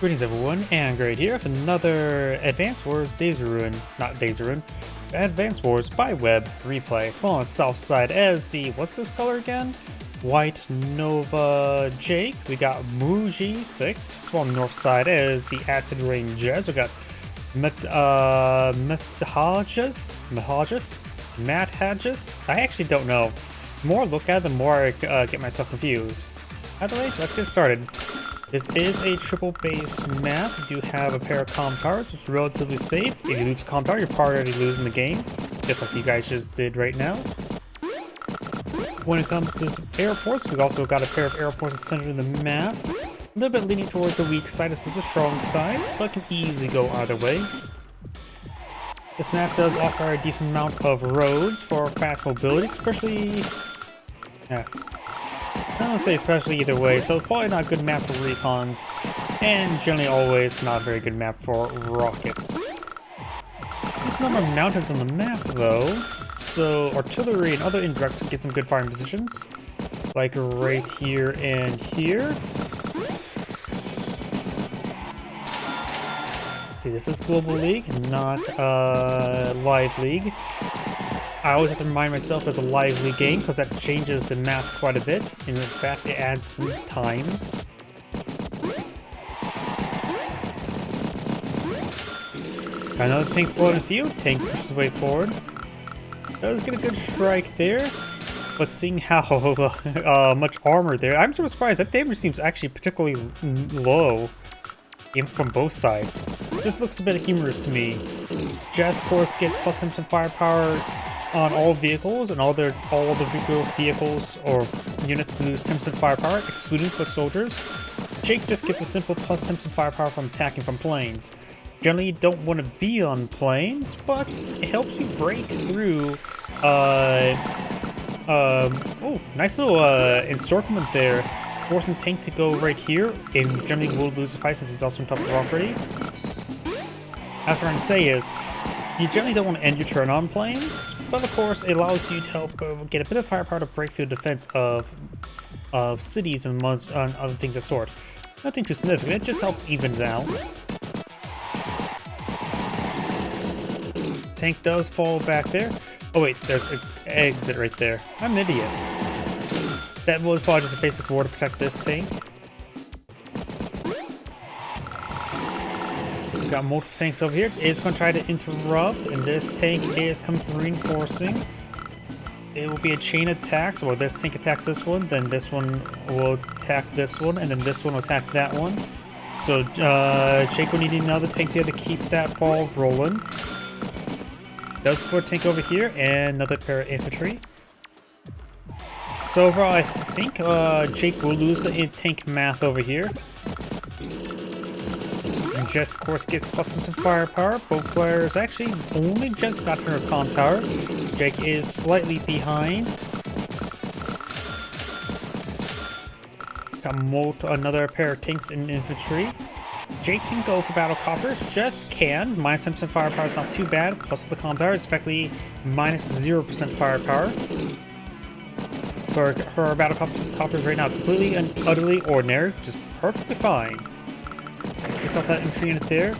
Greetings everyone, and Great here with another Advance Wars Advance Wars by Web replay. Small on the south side as the, what's this color again? White Nova Jake. We got mooji6. Small on the north side as the Acid Rain Jess. We got Matthjass. I actually don't know. The more I look at it, the more I get myself confused. Either way, let's get started. This is a triple base map. You do have a pair of comm towers, which is relatively safe. If you lose a comm tower, you're probably already losing the game, just like you guys just did right now. When it comes to airports, we've also got a pair of airports centered in the map. A little bit leaning towards the weak side as opposed to the strong side, but can easily go either way. This map does offer a decent amount of roads for fast mobility, especially... I don't say especially either way, so probably not a good map for recons, and generally always not a very good map for rockets. There's a number of mountains on the map though, so artillery and other indirects can get some good firing positions, like right here and here. Let's see, this is Global League, not Live League. I always have to remind myself it's a lively game because that changes the map quite a bit. And in fact, it adds some time. Another tank floating a few. Tank pushes his way forward. Does get a good strike there. But seeing how much armor there, I'm sort of surprised. That damage seems actually particularly low. Even from both sides. Just looks a bit humorous to me. Jess, of course, gets plus 10% firepower on all vehicles, and all the vehicles or units lose 10% firepower, excluding foot soldiers. Jake just gets a simple plus 10% firepower from attacking from planes. Generally, you don't want to be on planes, but it helps you break through. Oh, nice little encirclement there, forcing tank to go right here, and generally will lose the fight since he's also on top of the rock already. What I was trying to say is, you generally don't want to end your turn on planes, but of course it allows you to help get a bit of firepower to break through the defense of cities and other things of sort. Nothing too significant, it just helps even it out. Tank does fall back there. Oh wait, there's an exit right there. I'm an idiot. That was probably just a basic war to protect this tank. Got multiple tanks over here. It's going to try to interrupt, and this tank is coming for reinforcing. It will be a chain attack, so this tank attacks this one, then this one will attack this one, and then this one will attack that one. So Jake will need another tank here to keep that ball rolling. Does put a tank over here, and another pair of infantry. So overall, I think Jake will lose the tank math over here. Jess, of course, gets plus some firepower. Both players actually only just got her comm tower. Jake is slightly behind. Got another pair of tanks and infantry. Jake can go for battle coppers. Jess can. Minus 10% firepower is not too bad. Plus with the comm tower, it's effectively minus 0% firepower. So her battle coppers right now completely and utterly ordinary, just perfectly fine. Just off that infantry unit there.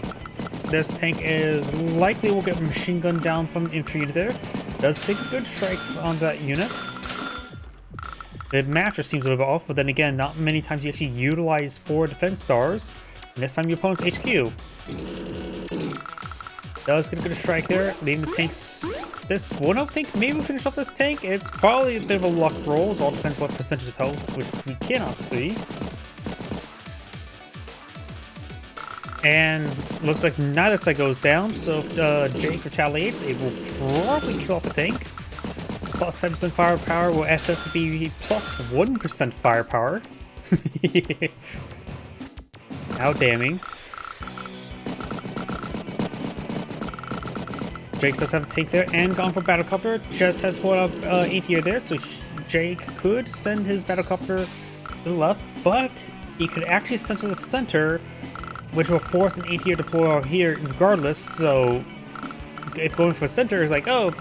This tank is likely will get a machine gun down from the infantry unit there. Does take a good strike on that unit. The map just seems a little bit off, but then again, not many times you actually utilize 4 defense stars. And this time your opponent's HQ. Does get a good strike there, leading the tanks. This one of tank maybe we'll finish off this tank. It's probably a bit of a luck roll. It all depends what percentage of health, which we cannot see. And looks like neither side goes down, so if Jake retaliates, it will probably kill off the tank. Plus 10% firepower will effectively be plus 1% firepower. How damning. Jake does have a tank there and gone for battlecopter. Jess has put up ATR there, so Jake could send his battlecopter to the left, but he could actually send to the center, which will force an ATR to deploy over here regardless. So if going for center is like, oh,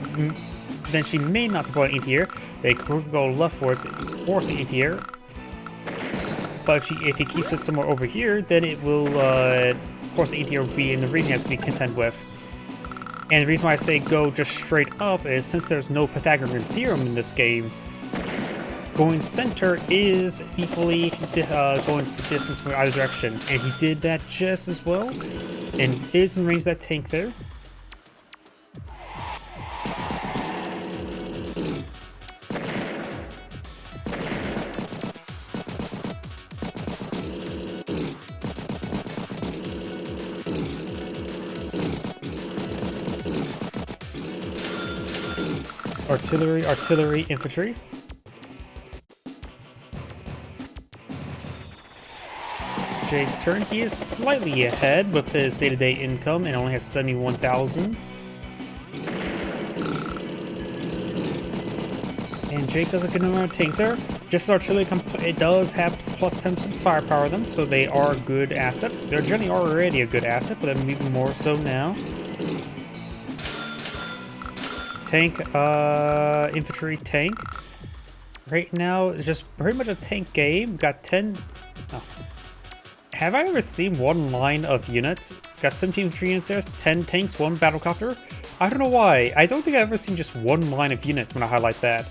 then she may not deploy an ATR. They could go left force an ATR. but if he keeps it somewhere over here, then it will, of course, the ATR will be in the region he has to be content with. And the reason why I say go just straight up is since there's no Pythagorean theorem in this game, going center is equally going for distance from either direction. And he did that just as well, and is in range of that tank there. Artillery, artillery, infantry. Jake's turn. He is slightly ahead with his day-to-day income and only has 71,000. And Jake does a good amount of tanks there. Just as artillery, it does have plus 10% firepower them, so they are a good asset. They're generally already a good asset, but even more so now. Tank, infantry, tank. Right now, it's just pretty much a tank game. Got 10... Oh. Have I ever seen one line of units? Got 17 infantry units there, 10 tanks, 1 battlecopter. I don't know why. I don't think I've ever seen just one line of units when I highlight that.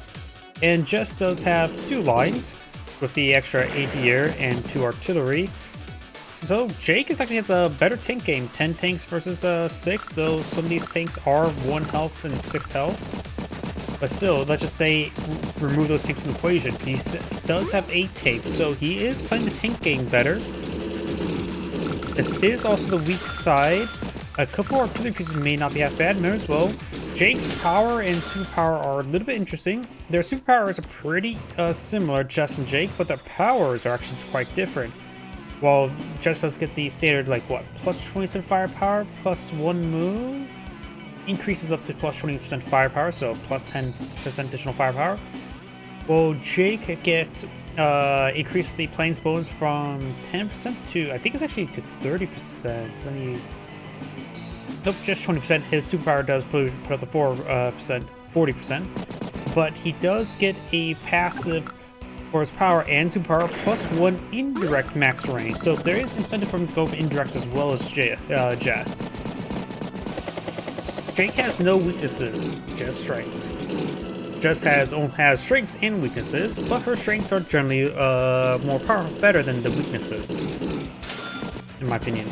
And Jess does have 2 lines with the extra ADR and 2 artillery. So Jake actually has a better tank game. 10 tanks versus 6, though some of these tanks are 1 health and 6 health. But still, let's just say remove those tanks from the equation. He does have 8 tanks, so he is playing the tank game better. This is also the weak side. A couple artillery pieces may not be half bad. Remember as well, Jake's power and superpower are a little bit interesting. Their superpowers are pretty similar, Jess and Jake, but their powers are actually quite different. While Jess does get the standard, like what, plus 20% firepower, plus 1 move, increases up to plus 20% firepower, so plus 10% additional firepower. Well, Jake gets increase the planes bonus from 10% to, I think it's actually to 30%. Let me... Nope, just 20%. His superpower does put up the 40%. But he does get a passive for his power and superpower plus 1 indirect max range. So there is incentive for him to go for indirects as well as Jess. Jake has no weaknesses, just strengths. Jess has strengths and weaknesses, but her strengths are generally more powerful, better than the weaknesses, in my opinion.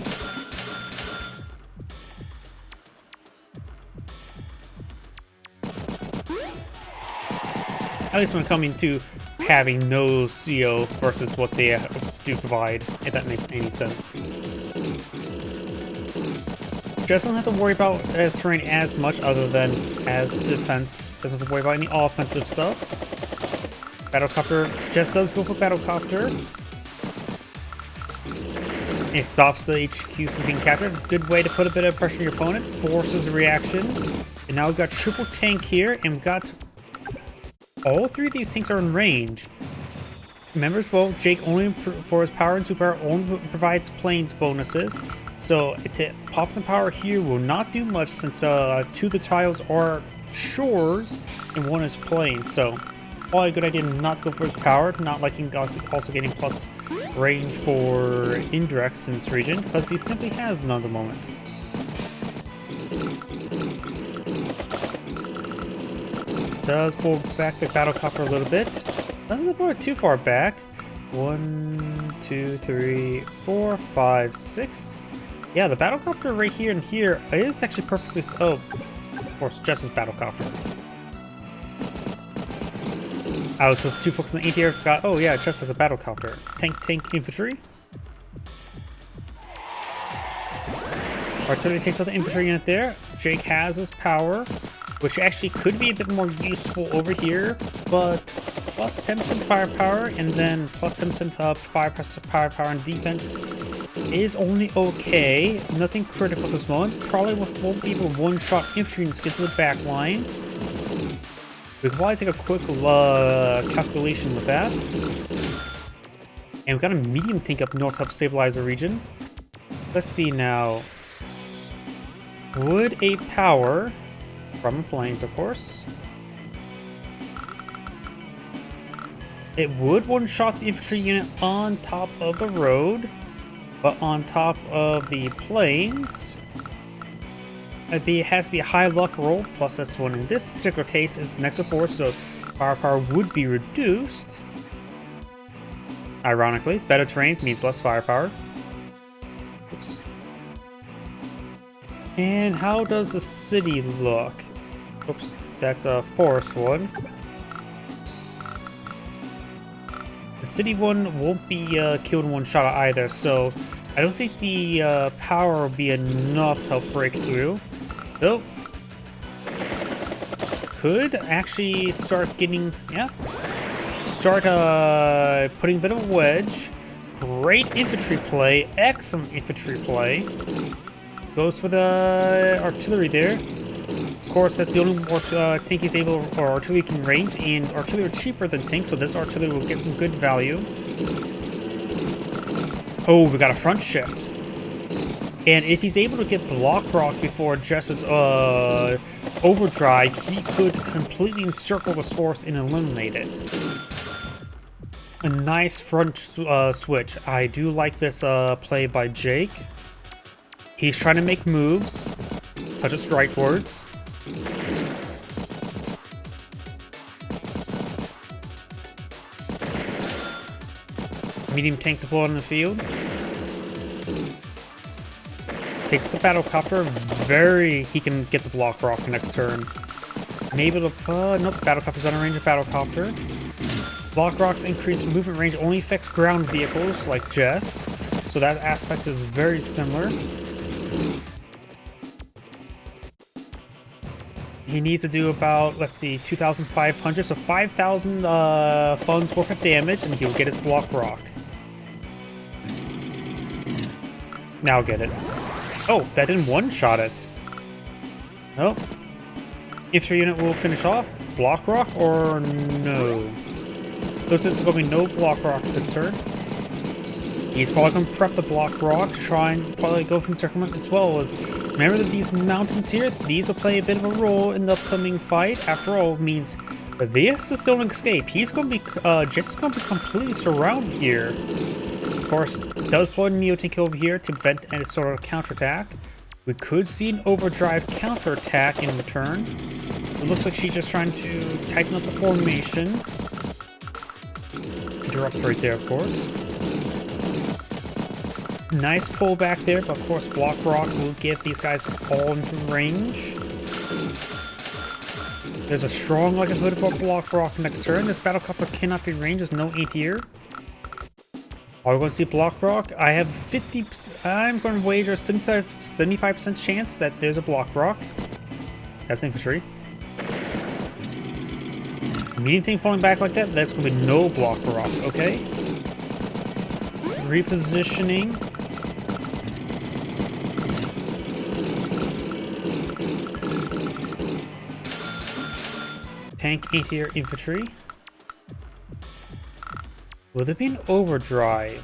At least when coming to having no CO versus what they do provide, if that makes any sense. Jess doesn't have to worry about his terrain as much other than as defense. Doesn't have to worry about any offensive stuff. Battlecopter. Jess does go for Battlecopter. It stops the HQ from being captured. Good way to put a bit of pressure on your opponent. Forces a reaction. And now we've got triple tank here, and we've got all 3 of these tanks are in range. Remember as well, Jake only for his power and superpower only provides planes bonuses. So popping the power here will not do much since 2 of the tiles are shores and 1 is plains. So probably a good idea not to go for his power, not liking also getting plus range for indirects in this region, because he simply has none at the moment. Does pull back the battlecopter a little bit. Doesn't pull it too far back. 1, 2, 3, 4, 5, 6. Yeah, the battlecopter right here and here is actually perfectly... Oh, of course, Jess's battlecopter. I was too focused on the ATR, forgot, oh yeah, Jess has a battlecopter. Tank, infantry. Artillery takes out the infantry unit there. Jake has his power, which actually could be a bit more useful over here, but plus 10% firepower and then plus 10% firepower and defense is only okay. Nothing critical at this moment. Probably won't be able to one-shot infantry units get to the back line. We can probably take a quick calculation with that. And we've got a medium tank up north help stabilize the region. Let's see now. Would a power from the planes, of course. It would one-shot the infantry unit on top of the road, but on top of the plains, it has to be a high luck roll, plus this one in this particular case is next to 4, so firepower would be reduced. Ironically, better terrain means less firepower. Oops. And how does the city look? Oops, that's a forest one. The city one won't be killed in one shot either, so I don't think the power will be enough to help break through. Though, could actually start getting, start putting a bit of a wedge. Great infantry play, excellent infantry play. Goes for the artillery there. Of course, that's the only tank he's able, or artillery can range, and artillery are cheaper than tanks, so this artillery will get some good value. Oh, we got a front shift. And if he's able to get block rock before Jess's overdrive, he could completely encircle this force and eliminate it. A nice front switch. I do like this play by Jake. He's trying to make moves, such as strike words. Medium tank deployed on the field. Takes the battlecopter. He can get the block rock next turn. Maybe nope, battlecopter's on a range of battlecopter. Block rock's increased movement range only affects ground vehicles like Jess, so that aspect is very similar. He needs to do about, let's see, 2,500, so 5,000 funds worth of damage, and he'll get his block rock. Now get it. Oh, that didn't one-shot it. Nope. Infantry unit will finish off. Block rock or no? So since there's going to be no block rock this turn, he's probably going to prep the block rock, try and probably go for encirclement as well as... Remember that these mountains here, these will play a bit of a role in the upcoming fight. After all, it means this is still an escape. He's going to be, Jess is going to be completely surrounded here. Of course, does deploy a Neo-Tank over here to prevent any sort of counterattack. We could see an overdrive counterattack in return. It looks like she's just trying to tighten up the formation. Interrupts right there, of course. Nice pullback there, but of course block rock will get these guys all into range. There's a strong likelihood for block rock next turn. This battlecopter cannot be ranged, there's no anti-air. Are we going to see block rock? I have 50%, I'm going to wager a 75% chance that there's a block rock. That's infantry. Medium tank falling back like that, that's going to be no block rock, okay? Repositioning. Tank anti-air infantry. Will there be an overdrive?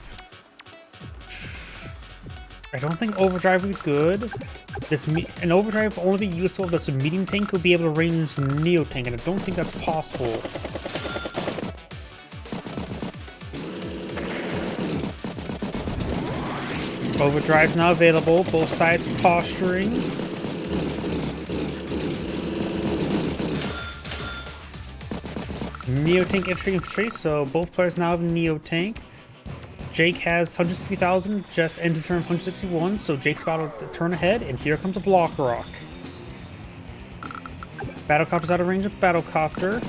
I don't think overdrive would be good. An overdrive will only be useful if this medium tank will be able to range the Neo tank, and I don't think that's possible. Overdrive's now available, both sides posturing. Neo-Tank infantry, so both players now have Neo-Tank. Jake has 160,000, Jess ended turn 161, so Jake's about to turn ahead, and here comes a block rock. Battlecopter's out of range of battlecopter.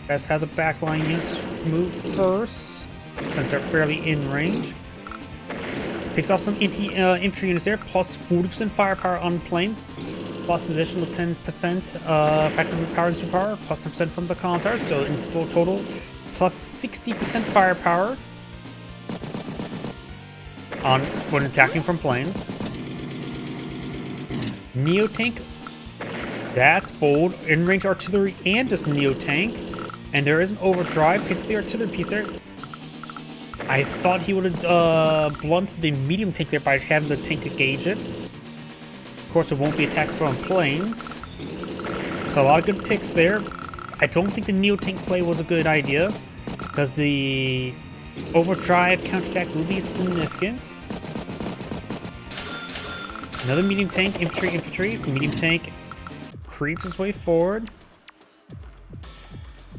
Best have the backline units move first, since they're fairly in range. Picks off some infantry units there, plus 40% firepower on planes. Plus an additional 10% effective power and superpower, plus 10% from the counter, so in full total, plus 60% firepower on when attacking from planes. Neo-Tank, that's bold. In-range artillery and this Neo-Tank, and there is an overdrive, takes the artillery piece there. I thought he would have blunted the medium tank there by having the tank to gauge it. Of course, it won't be attacked from planes. So a lot of good picks there. I don't think the Neo-Tank play was a good idea, because the overdrive counterattack will be significant. Another medium tank, infantry. Medium tank creeps his way forward.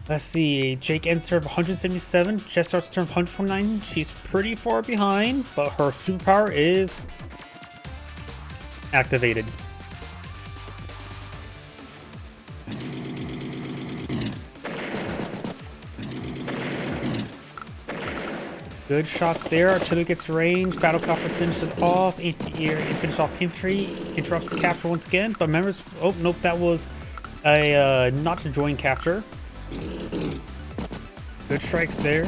Let's see, Jake ends turn of 177, Jess starts turn of 129. She's pretty far behind, but her superpower is activated. Good shots there. Artillery gets range. Battlecopter finishes it off. Anti-air finishes off infantry. Interrupts the capture once again. But members. Oh, nope. That was a not to join capture. Good strikes there.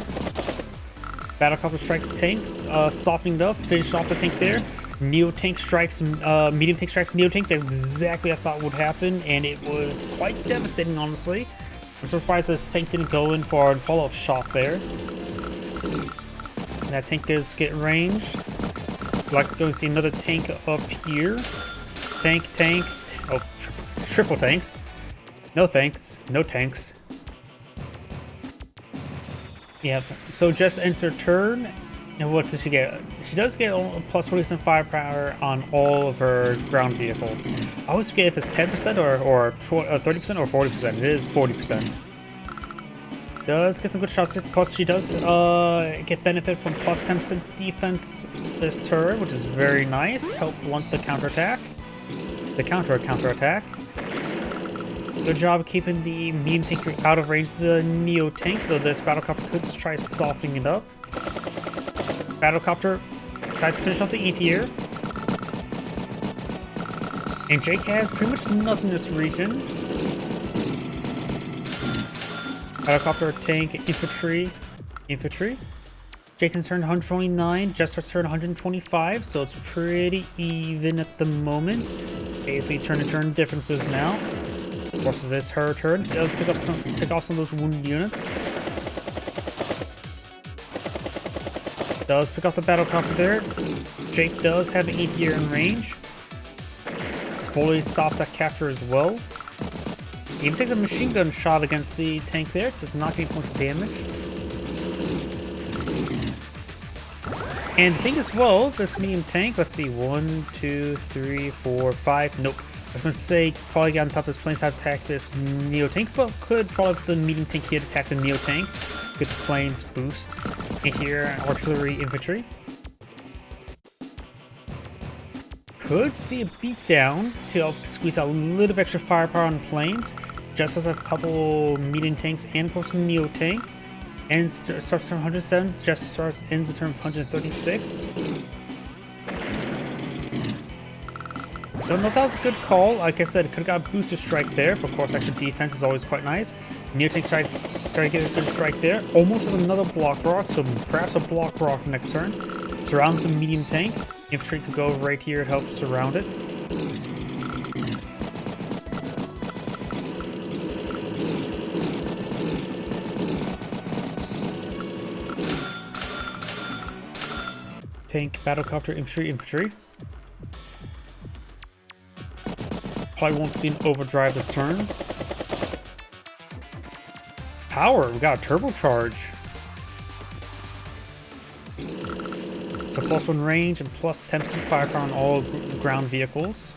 Battlecopter strikes tank. Softening it up. Finished off the tank there. Neo-Tank strikes. Medium tank strikes Neo-Tank. That's exactly what I thought would happen. And it was quite devastating, honestly. I'm surprised this tank didn't go in for a follow-up shot there. That tank does get range. Like to see another tank up here. Tank. Oh, triple tanks. No thanks. No tanks. Yep. So Jess ends her turn. And what does she get? She does get a plus 40% firepower on all of her ground vehicles. I always forget if it's 10% or 30% or 40%. It is 40%. Does get some good shots. Plus, she does get benefit from plus 10% defense this turn, which is very nice to help blunt the counterattack. The counterattack. Good job keeping the medium tank out of range of the Neo-Tank, though this Battlecopter could try softening it up. Battlecopter decides to finish off the anti-air. And Jake has pretty much nothing in this region. Battlecopter, tank, infantry. Jake can turn 129, Jess starts turn 125, so it's pretty even at the moment. Basically turn-to-turn differences now. Of course, this is her turn. It does pick off some of those wounded units. Does pick off the Battlecopter there. Jake does have an anti-air in range. It's fully stops that capture as well. He even takes a machine gun shot against the tank there. Does not get points of damage. And the thing as well, this medium tank, let's see, 1, 2, 3, 4, 5. Nope. I was going to say, probably get on top of this plane to attack this Neo-Tank, but could probably the medium tank here to attack the Neo-Tank. Get the plane's boost. Anti-air, artillery, infantry. Could see a beatdown to help squeeze out a little bit of extra firepower on the planes. Just has a couple medium tanks and of course a Neo-Tank. And starts turn 107. Just ends the turn 136. Don't know if that was a good call. Like I said, it could have got a booster strike there, but of course extra defense is always quite nice. Neo-Tank try to get a good strike there. Almost has another block rock, so perhaps a block rock next turn. Surrounds the medium tank. Infantry could go right here to help surround it. Tank, Battlecopter, infantry. Probably won't see an overdrive this turn. Power, we got a turbocharge. So +1 range and plus 10% firepower on all ground vehicles.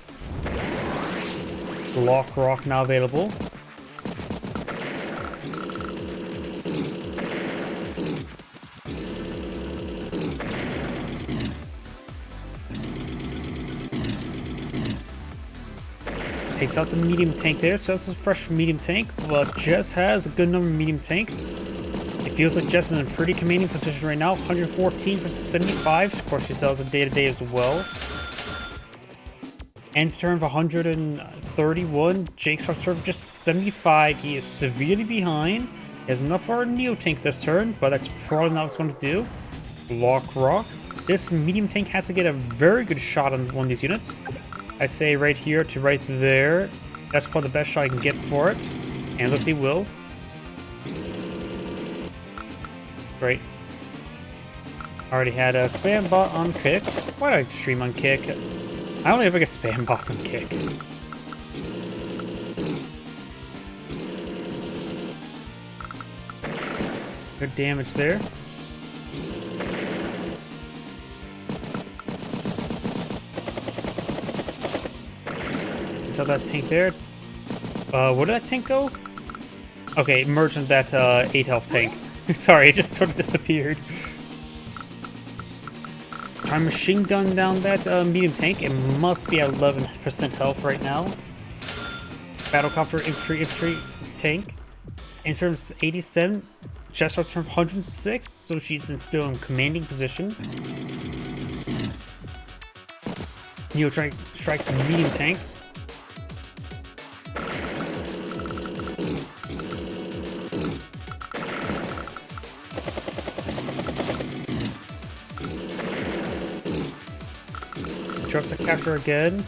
Block rock now available. Takes out the medium tank there, so that's a fresh medium tank, but Jess has a good number of medium tanks. It feels like Jess is in a pretty commanding position right now. 114 versus 75. Of course, she sells a day-to-day as well. Ends turn of 131. Jake starts turn of just 75. He is severely behind. He has enough for a Neo-Tank this turn, but that's probably not what it's going to do. Block rock. This medium tank has to get a very good shot on one of these units. I say right here to right there. That's probably the best shot I can get for it. And looks he will. Great. Already had a spam bot on Kick. Why did I stream on Kick? I only ever get spam bots on Kick. Good damage there. Saw that tank there. Where did that tank go? Okay, merged into that 8 health tank. Sorry, it just sort of disappeared. Try machine gun down that medium tank. It must be at 11% health right now. Battlecopter infantry tank. Insert 87. Jess starts from 106, so she's still in commanding position. Neo strikes medium tank. Drops a capture again.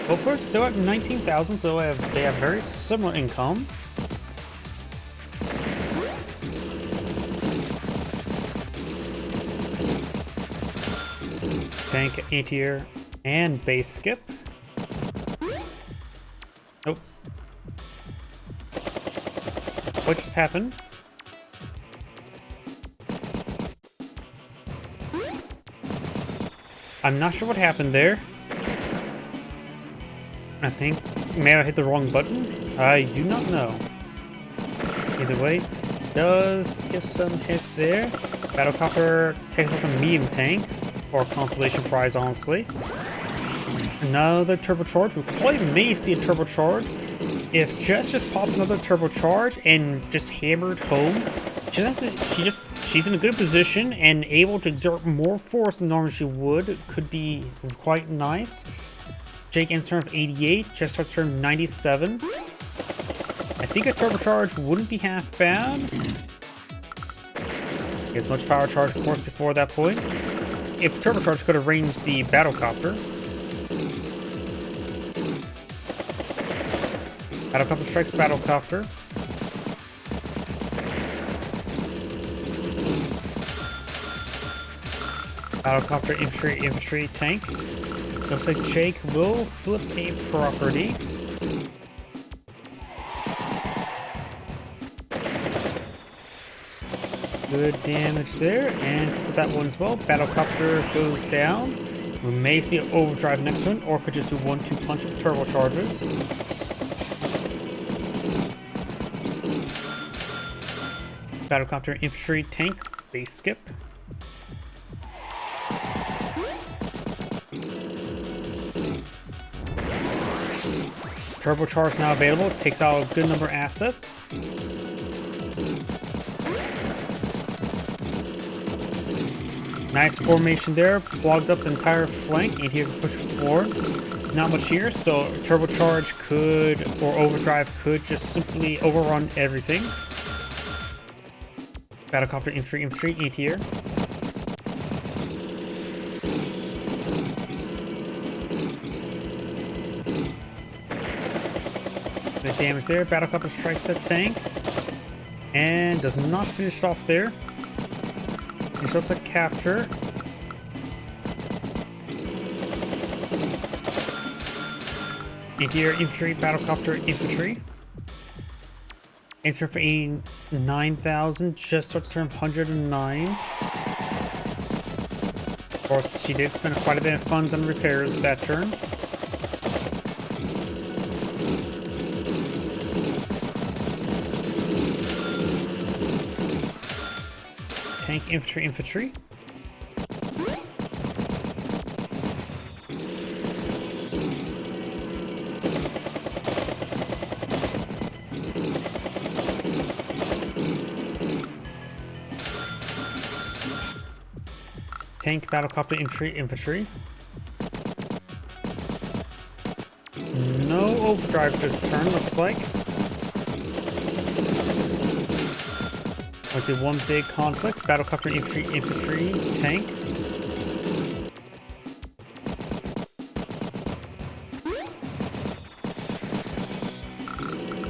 Both are still at 19,000, so they have very similar income. Tank, anti-air, and base skip. Nope. What just happened? I'm not sure what happened there. I think maybe I hit the wrong button. I do not know. Either way, does get some hits there. Battlecopter takes out the medium tank, or consolation prize, honestly. Another turbocharge. We probably may see a turbocharge. If Jess just pops another turbocharge and just hammered home, she's in a good position and able to exert more force than normally she would. Could be quite nice. Jake ends turn of 88. Jess starts turn 97. I think a turbocharge wouldn't be half bad. As much power charge, of course, before that point. If turbocharge could have ranged the battlecopter. Battlecopter strikes battlecopter. Battlecopter infantry tank. Looks like Jake will flip a property. Good damage there, and takes that one as well. Battlecopter goes down. We may see an overdrive next one, or could just do 1-2 punch with turbocharges. Battlecopter infantry tank base skip. Turbocharge now available. Takes out a good number of assets. Nice formation there. Clogged up the entire flank. And here push forward. Not much here, so turbocharge could, or overdrive could, just simply overrun everything. Battlecopter infantry anti-air. The damage there. Battlecopter strikes that tank and does not finish off there. He starts to capture. Anti-air infantry, battlecopter infantry. Answer for 89,000. Just starts turn of 109. Of course, she did spend quite a bit of funds on repairs that turn. Tank infantry. Tank, battlecopter infantry. No overdrive this turn, looks like. I see one big conflict. Battlecopter infantry tank.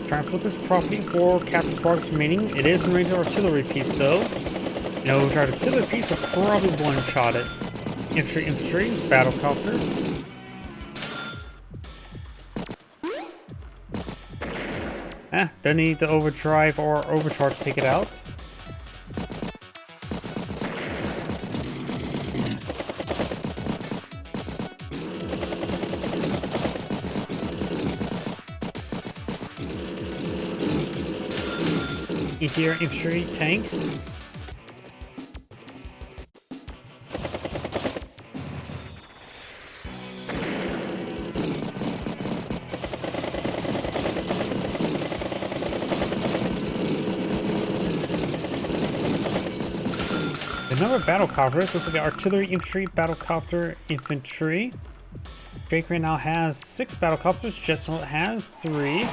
Try and flip this property for capture progress remaining. It is in range of artillery piece though. No overdrive artillery piece will probably one-shot it. Infantry, battlecopter. Doesn't need the overdrive or overcharge to take it out. Interior infantry tank. The number of battlecopters, looks like artillery, infantry, battlecopter, infantry. Drake right now has 6 battlecopters, Jess has 3.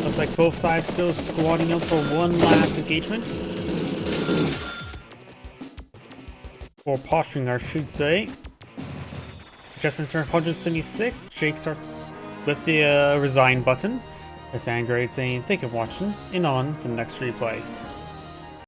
Looks like both sides still squatting up for one last engagement. Or posturing, I should say. Justin's turn 176. Jake starts with the resign button. As Angrade saying, thank you for watching, and on to the next replay.